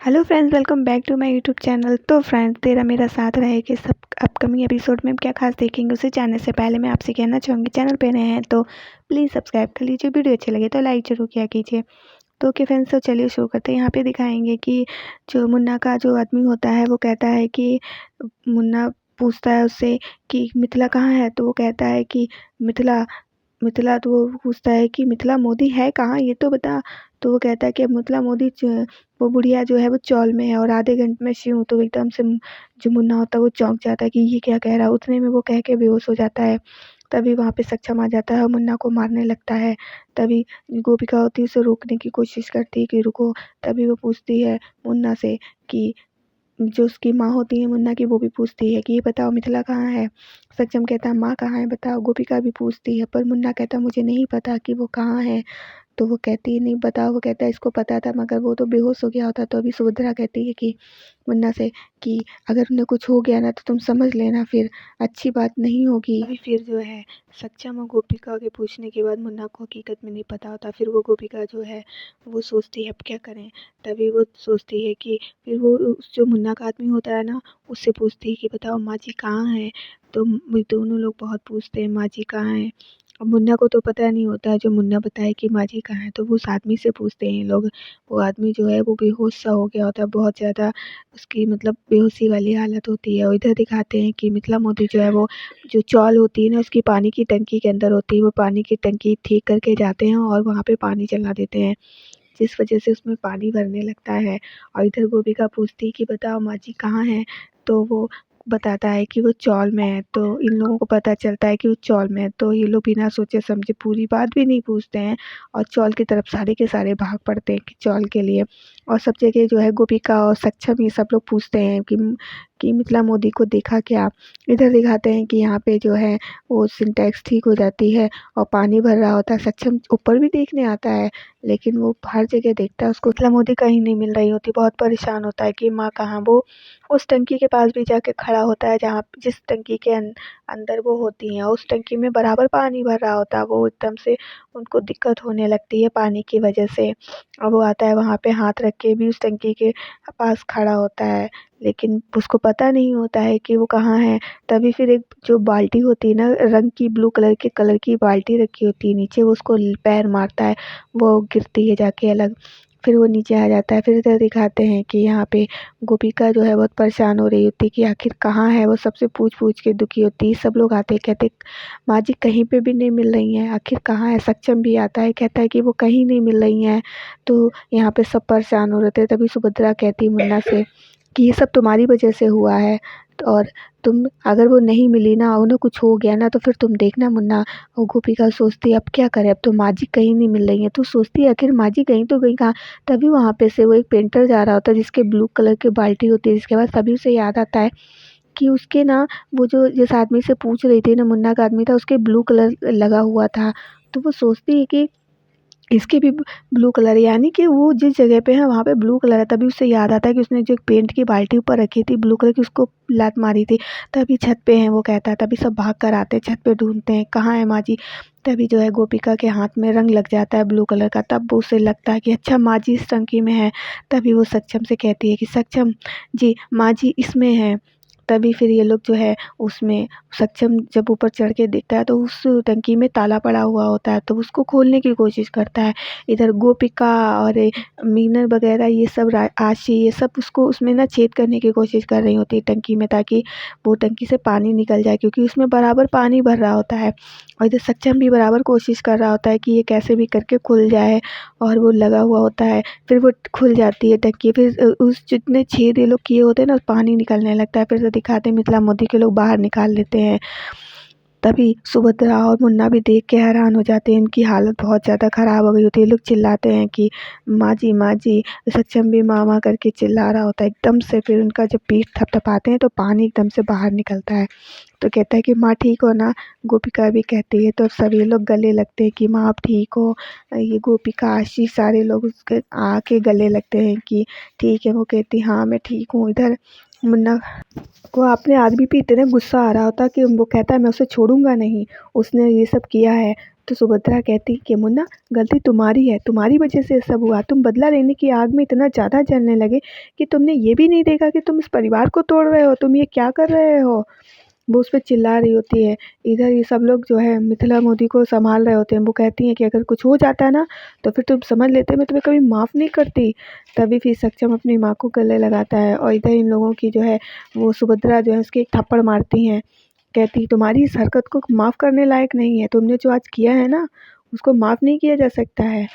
Hello friends, welcome back to my YouTube channel. तो friends, तेरा मेरा साथ रहे कि सब अपकमिंग एपिसोड में हम क्या खास देखेंगे उसे जानने से पहले मैं आपसे कहना चाहूँगी, चैनल पे नए हैं तो प्लीज़ सब्सक्राइब कर लीजिए। वीडियो अच्छी लगे तो लाइक ज़रूर किया कीजिए। तो ओके फ्रेंड्स, तो चलिए शुरू करते हैं। यहाँ पे दिखाएंगे कि जो मुन्ना का जो आदमी होता है वो कहता है कि मुन्ना पूछता है उससे कि मिथिला कहाँ है, तो वो कहता है कि मिथिला मिथिला तो वो पूछता है कि मिथिला मोदी है कहाँ, ये तो बता। तो वो कहता है कि मिथिला मोदी वो बुढ़िया जो है वो चौल में है और आधे घंटे में शी हूँ। तो एकदम से जो मुन्ना होता है वो चौंक जाता है कि ये क्या कह रहा है। उतने में वो कह के बेहोश हो जाता है। तभी वहाँ पे सक्षम आ जाता है और मुन्ना को मारने लगता है। तभी गोपिका होती है उसे रोकने की कोशिश करती है कि रुको। तभी वो पूछती है मुन्ना से कि जो उसकी माँ होती है मुन्ना की, वो भी पूछती है कि ये बताओ मिथिला कहाँ है। सक्षम कहता है माँ कहाँ है बताओ। गोपिका भी पूछती है पर मुन्ना कहता मुझे नहीं पता कि वो कहाँ है। तो वो कहती है नहीं बताओ। वो कहता है इसको पता था मगर वो तो बेहोश हो गया होता। तो अभी सुभद्रा कहती है कि मुन्ना से कि अगर उन्हें कुछ हो गया ना तो तुम समझ लेना, फिर अच्छी बात नहीं होगी। अभी फिर जो है सक्षम और गोपिका के पूछने के बाद मुन्ना को हकीकत में नहीं पता होता। फिर वो गोपिका जो है वो सोचती है अब क्या करें। तभी वो सोचती है कि फिर वो जो मुन्ना का आदमी होता है ना उससे पूछती है कि बताओ माँ जी कहाँ हैं। तो दोनों लोग बहुत पूछते हैं माँ जी कहाँ हैं। अब मुन्ना को तो पता नहीं होता है जो मुन्ना बताए कि माँ जी कहाँ है। तो वो उस आदमी से पूछते हैं लोग। वो आदमी जो है वो बेहोश सा हो गया होता है, बहुत ज़्यादा उसकी मतलब बेहोशी वाली हालत होती है। और इधर दिखाते हैं कि मिथिला मोदी जो है वो जो चौल होती है ना उसकी पानी की टंकी के अंदर होती है। वो पानी की टंकी ठीक करके जाते हैं और वहाँ पे पानी चला देते हैं, जिस वजह से उसमें पानी भरने लगता है। और इधर गोपिका पूछती है कि बताओ माँ जी कहाँ हैं। तो वो बताता है कि वो चौल में है। तो इन लोगों को पता चलता है कि वो चौल में है। तो ये लोग बिना सोचे समझे पूरी बात भी नहीं पूछते हैं और चौल की तरफ सारे के सारे भाग पड़ते हैं कि चौल के लिए। और सब जगह जो है गोपिका और सक्षम ये सब लोग पूछते हैं कि मिथिला मोदी को देखा क्या। इधर दिखाते हैं कि यहाँ पे जो है वो सिंटेक्स ठीक हो जाती है और पानी भर रहा होता है। सक्षम ऊपर भी देखने आता है लेकिन वो हर जगह देखता है, उसको मिथिला मोदी कहीं नहीं मिल रही होती। बहुत परेशान होता है कि माँ कहाँ। वो उस टंकी के पास भी जाके खड़ा होता है जहाँ जिस टंकी के अंदर वो होती हैं। उस टंकी में बराबर पानी भर रहा होता है। वो एकदम से उनको दिक्कत होने लगती है पानी की वजह से। और वो आता है वहाँ पे हाथ रख के भी उस टंकी के पास खड़ा होता है लेकिन उसको पता नहीं होता है कि वो कहाँ है। तभी फिर एक जो बाल्टी होती है ना रंग की, ब्लू कलर की बाल्टी रखी होती है नीचे, वो उसको पैर मारता है, वो गिरती है जाके अलग। फिर वो नीचे आ जाता है। फिर इधर दिखाते हैं कि यहाँ पे गोपिका जो है बहुत परेशान हो रही होती है कि आखिर कहाँ है। वो सबसे पूछ पूछ के दुखी होती है। सब लोग आते हैं कहते माँ जी कहीं पे भी नहीं मिल रही हैं, आखिर कहाँ है। सक्षम भी आता है कहता है कि वो कहीं नहीं मिल रही हैं। तो यहाँ पे सब परेशान हो रहे थे। तभी सुभद्रा कहती मुन्ना से कि ये सब तुम्हारी वजह से हुआ है और तुम अगर वो नहीं मिली ना, उन्हें कुछ हो गया ना तो फिर तुम देखना मुन्ना। और गोपिका सोचती है अब क्या करें, अब तो माँ जी कहीं नहीं मिल रही हैं। तो सोचती है आखिर माँ जी गई तो गई कहाँ। तभी वहाँ पे से वो एक पेंटर जा रहा होता है जिसके ब्लू कलर की बाल्टी होती है, जिसके बाद तभी उसे याद आता है कि उसके ना वो जो जिस आदमी से पूछ रही थी ना मुन्ना का आदमी था, उसके ब्लू कलर लगा हुआ था। तो वो सोचती है कि इसके भी ब्लू कलर है, यानी कि वो जिस जगह पे है वहाँ पे ब्लू कलर है। तभी उसे याद आता है कि उसने जो पेंट की बाल्टी ऊपर रखी थी ब्लू कलर की, उसको लात मारी थी। तभी छत पे हैं वो कहता है। तभी सब भाग कर आते हैं, छत पे ढूंढते हैं कहाँ है माँ जी। तभी जो है गोपिका के हाथ में रंग लग जाता है ब्लू कलर का। तब वो उसे लगता है कि अच्छा माँ जी इस टंकी में है। तभी वो सक्षम से कहती है कि सक्षम जी माँ जी इसमें है। तभी फिर ये लोग जो है उसमें सक्षम जब ऊपर चढ़ के देखता है तो उस टंकी में ताला पड़ा हुआ होता है। तो उसको खोलने की कोशिश करता है। इधर गोपिका और मीनल वगैरह ये सब आशी ये सब उसको उसमें ना छेद करने की कोशिश कर रही होती है टंकी में, ताकि वो टंकी से पानी निकल जाए क्योंकि उसमें बराबर पानी भर रहा होता है। और इधर सक्षम भी बराबर कोशिश कर रहा होता है कि ये कैसे भी करके खुल जाए। और वो लगा हुआ होता है। फिर वो खुल जाती है टंकी। फिर उस जितने छेद ये लोग किए होते हैं ना पानी निकलने लगता है। फिर से दिखाते हैं मिथिला मोदी के लोग बाहर निकाल लेते हैं। तभी सुभद्रा और मुन्ना भी देख के हैरान हो जाते हैं, इनकी हालत बहुत ज़्यादा ख़राब हो गई होती है। ये लोग चिल्लाते हैं कि माँ जी। सक्षम भी माँ माँ करके चिल्ला रहा होता है। एकदम से फिर उनका जब पीठ थपथपाते हैं तो पानी एकदम से बाहर निकलता है। तो कहता है कि माँ ठीक हो ना। गोपिका भी कहती है। तो सभी लोग गले लगते हैं कि माँ आप ठीक हो। ये गोपिका आशीष सारे लोग उसके आके गले लगते हैं कि ठीक है। वो कहती हाँ मैं ठीक हूँ। इधर मुन्ना वो अपने आदमी पे इतना गुस्सा आ रहा होता कि वो कहता है मैं उसे छोड़ूंगा नहीं, उसने ये सब किया है। तो सुभद्रा कहती कि मुन्ना गलती तुम्हारी है, तुम्हारी वजह से ये सब हुआ, तुम बदला लेने की आग में इतना ज़्यादा जलने लगे कि तुमने ये भी नहीं देखा कि तुम इस परिवार को तोड़ रहे हो, तुम ये क्या कर रहे हो। वो उस पे चिल्ला रही होती है। इधर ये सब लोग जो है मिथिला मोदी को संभाल रहे होते हैं। वो कहती हैं कि अगर कुछ हो जाता है ना तो फिर तुम समझ लेते, मैं तुम्हें कभी माफ़ नहीं करती। तभी फिर सक्षम अपनी माँ को गले लगाता है और इधर इन लोगों की जो है वो सुभद्रा जो है उसके एक थप्पड़ मारती हैं। कहती तुम्हारी इस हरकत को माफ़ करने लायक नहीं है, तुमने जो आज किया है ना उसको माफ़ नहीं किया जा सकता है।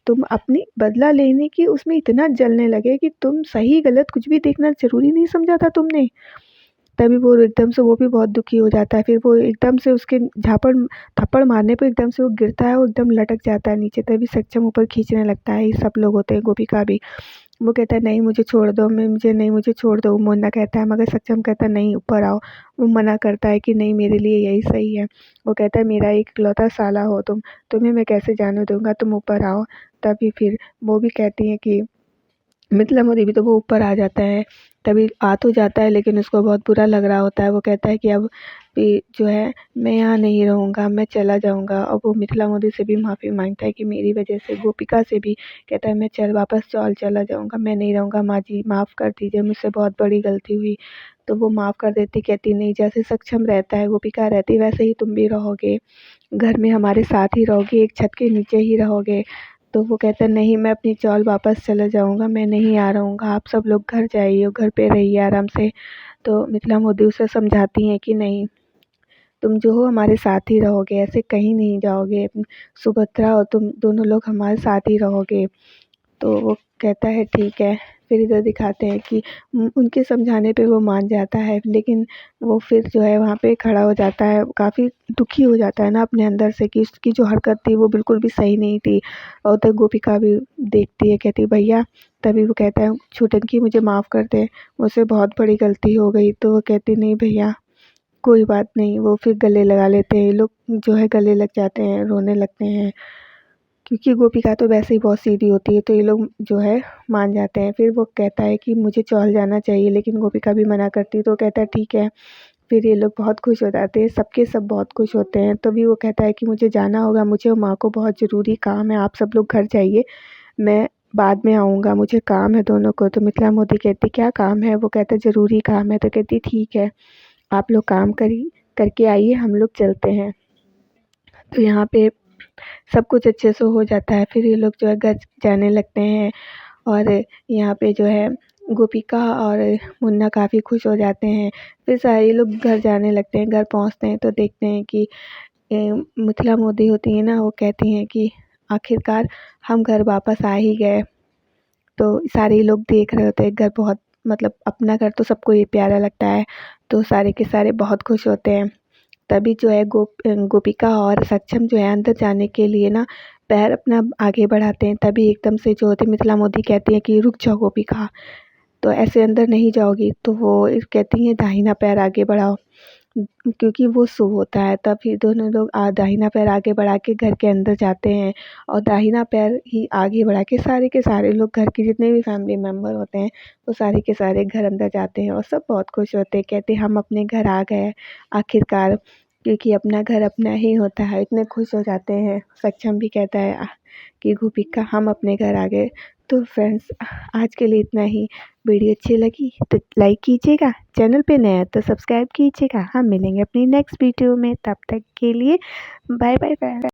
तुम अपनी बदला लेने की उसमें इतना जलने लगे कि तुम सही गलत कुछ भी देखना ज़रूरी नहीं समझा था तुमने। तभी वो एकदम से वो भी बहुत दुखी हो जाता है। फिर वो एकदम से उसके थप्पड़ मारने पे एकदम से वो गिरता है, वो एकदम लटक जाता है नीचे। तभी सक्षम ऊपर खींचने लगता है, ये सब लोग होते हैं, गोपिका भी। वो कहता है नहीं मुझे छोड़ दो, मैं मुझे नहीं मुझे छोड़ दो। मुन्ना कहता है मगर सक्षम कहता है नहीं ऊपर आओ। वो मना करता है कि नहीं मेरे लिए यही सही है। वो कहता है मेरा एक इकलौता साला हो तुम, तुम्हें मैं कैसे जाने दूंगा, तुम ऊपर आओ। तभी फिर वो भी कहती हैं कि मिथिला मोदी भी, तो वो ऊपर आ जाता है। तभी आ तो जाता है लेकिन उसको बहुत बुरा लग रहा होता है। वो कहता है कि अब भी जो है मैं यहाँ नहीं रहूँगा, मैं चला जाऊँगा। और वो मिथिला मोदी से भी माफ़ी मांगता है कि मेरी वजह से, गोपिका से भी कहता है मैं वापस चला जाऊँगा, मैं नहीं रहूँगा, माँ जी माफ़ कर दीजिए, मुझसे बहुत बड़ी गलती हुई। तो वो माफ़ कर देती, कहती नहीं जैसे सक्षम रहता है, गोपिका रहती, वैसे ही तुम भी रहोगे, घर में हमारे साथ ही रहोगे, एक छत के नीचे ही रहोगे। तो वो कहता है नहीं मैं अपनी चाल वापस चला जाऊँगा, मैं नहीं आ रहूँगा, आप सब लोग घर जाइए, घर पे रहिए आराम से। तो मिथिला मोदी उसे समझाती हैं कि नहीं तुम जो हो हमारे साथ ही रहोगे, ऐसे कहीं नहीं जाओगे, सुभद्रा और तुम दोनों लोग हमारे साथ ही रहोगे। तो वो कहता है ठीक है। फिर इधर दिखाते हैं कि उनके समझाने पे वो मान जाता है, लेकिन वो फिर जो है वहाँ पे खड़ा हो जाता है, काफ़ी दुखी हो जाता है ना अपने अंदर से कि उसकी जो हरकत थी वो बिल्कुल भी सही नहीं थी। और उधर गोपिका भी देखती है, कहती है भैया। तभी वो कहता है छूटंकी मुझे माफ़ कर दे, मुझसे बहुत बड़ी गलती हो गई। तो वो कहती नहीं भैया कोई बात नहीं। वो फिर गले लगा लेते हैं, ये लोग जो है गले लग जाते हैं, रोने लगते हैं। क्योंकि गोपिका तो वैसे ही बहुत सीधी होती है, तो ये लोग जो है मान जाते हैं। फिर वो कहता है कि मुझे चौल जाना चाहिए, लेकिन गोपिका भी मना करती है। तो वो कहता है ठीक है। फिर ये लोग बहुत खुश हो जाते हैं, सबके सब बहुत खुश होते हैं। तभी वो कहता है कि मुझे जाना होगा, मुझे और माँ को बहुत ज़रूरी काम है, आप सब लोग घर जाइए, मैं बाद में आऊँगा, मुझे काम है दोनों को। तो मिथिला मोदी कहती क्या काम है। वो कहता है ज़रूरी काम है। तो कहती ठीक है, आप लोग काम करके आइए, हम लोग चलते हैं। तो यहाँ पे सब कुछ अच्छे से हो जाता है। फिर ये लोग जो है घर जाने लगते हैं और यहाँ पे जो है गोपिका और मुन्ना काफ़ी खुश हो जाते हैं। फिर सारे लोग घर जाने लगते हैं। घर पहुँचते हैं तो देखते हैं कि मिथिला मोदी होती है ना, वो कहती हैं कि आखिरकार हम घर वापस आ ही गए। तो सारे लोग देख रहे होते हैं घर, बहुत मतलब अपना घर तो सबको ये प्यारा लगता है। तो सारे के सारे बहुत खुश होते हैं। तभी जो है गोपिका और सक्षम जो है अंदर जाने के लिए ना पैर अपना आगे बढ़ाते हैं। तभी एकदम से जो होती मिथिला मोदी कहती है कि रुक जाओ गोपिका, तो ऐसे अंदर नहीं जाओगी। तो वो कहती हैं दाहिना पैर आगे बढ़ाओ, क्योंकि वो शुभ होता है। तब फिर दोनों लोग दाहिना पैर आगे बढ़ा के घर के अंदर जाते हैं और दाहिना पैर ही आगे बढ़ा के सारे लोग, घर के जितने भी फैमिली मेम्बर होते हैं, वो सारे के सारे घर अंदर जाते हैं और सब बहुत खुश होते हैं। कहते हैं हम अपने घर आ गए आखिरकार, क्योंकि अपना घर अपना ही होता है, इतने खुश हो जाते हैं। सक्षम भी कहता है कि गोपिका हम अपने घर आ गए। तो फ्रेंड्स आज के लिए इतना ही। वीडियो अच्छी लगी तो लाइक कीजिएगा, चैनल पे नया है तो सब्सक्राइब कीजिएगा। हम मिलेंगे अपनी नेक्स्ट वीडियो में, तब तक के लिए बाय बाय फ्रेंड्स।